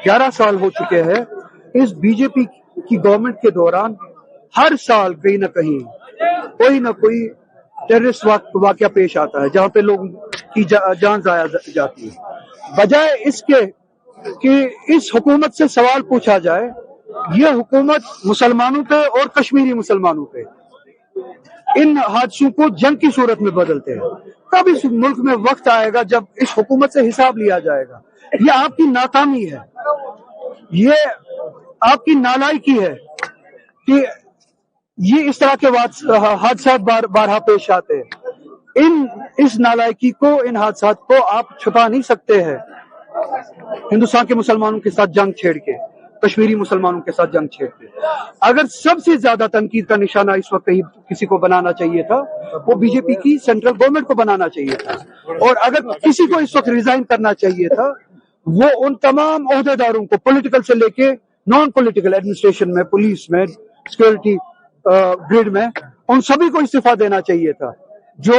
11 साल हो चुके हैं। इस बीजेपी की गवर्नमेंट के दौरान हर साल कहीं ना कोई टेररिस्ट वाकया पेश आता है जहां पे लोगों की जान जाया जाती है। बजाय इसके कि इस हुकूमत से सवाल पूछा जाए, यह हुकूमत मुसलमानों पे और कश्मीरी मुसलमानों पे इन हादसों को जंग की सूरत में बदलते हैं। कब इस मुल्क में वक्त आएगा जब इस हुकूमत से हिसाब लिया जाएगा? यह आपकी नाकामी है, ये आपकी नालायकी है कि ये इस तरह के हादसा बारहा पेश आते हैं। इस नालायकी को, इन हादसा को आप छुपा नहीं सकते हैं हिंदुस्तान के मुसलमानों के साथ जंग छेड़ के, कश्मीरी मुसलमानों के साथ जंग छेड़ के। अगर सबसे ज्यादा तनकीद का निशाना इस वक्त किसी को बनाना चाहिए था, वो बीजेपी की सेंट्रल गवर्नमेंट को बनाना चाहिए था। और अगर किसी को इस वक्त रिजाइन करना चाहिए था, वो उन तमाम ओहदेदारों को, पॉलिटिकल से लेके नॉन पॉलिटिकल, एडमिनिस्ट्रेशन में, पुलिस में, सिक्योरिटी ग्रिड में, उन सभी को इस्तीफा देना चाहिए था जो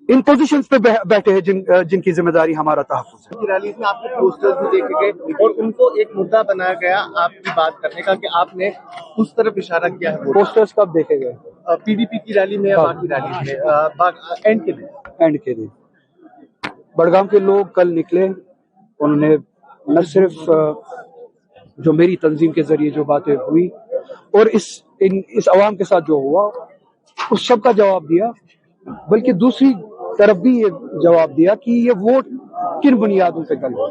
इन पोजीशंस पे बैठे हैं, जिनकी जिम्मेदारी हमारा तहफ्फुज़ है। रैली में आपके पोस्टर्स भी देखे गए और उनको एक मुद्दा बनाया गया आपकी बात करने का कि आपने उस तरफ इशारा किया है। पोस्टर्स कब देखे गए? पीडीपी की रैली में या बाकी रैली में? एंड के दिन बड़गाम के लोग कल निकले। उन्होंने न सिर्फ जो मेरी तंजीम के जरिए जो बातें हुई और इस अवाम के साथ जो हुआ उस सब का जवाब दिया, बल्कि दूसरी तरफ भी ये जवाब दिया कि ये वोट किन बुनियादों पे कल हुआ,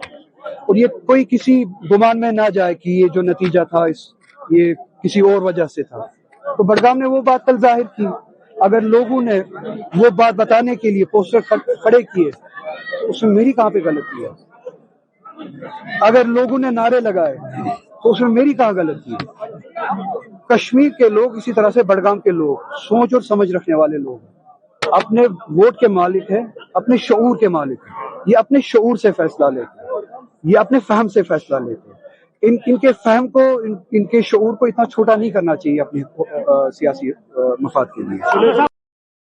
और ये कोई किसी गुमान में ना जाए कि ये जो नतीजा था ये किसी और वजह से था। तो बड़गाम ने वो बात कल जाहिर की। अगर लोगों ने वो बात बताने के लिए पोस्टर खड़े किए, उसमें मेरी कहाँ पे गलती है? अगर लोगों ने नारे लगाए तो उसमें मेरी कहाँ गलती है? कश्मीर के लोग, इसी तरह से बड़गाम के लोग, सोच और समझ रखने वाले लोग, अपने वोट के मालिक है, अपने शऊर के मालिक है। ये अपने शऊर से फैसला लेते हैं, ये अपने फहम से फैसला लेते हैं। इनके फहम को, इनके शऊर को इतना छोटा नहीं करना चाहिए अपने सियासी मफाद के लिए।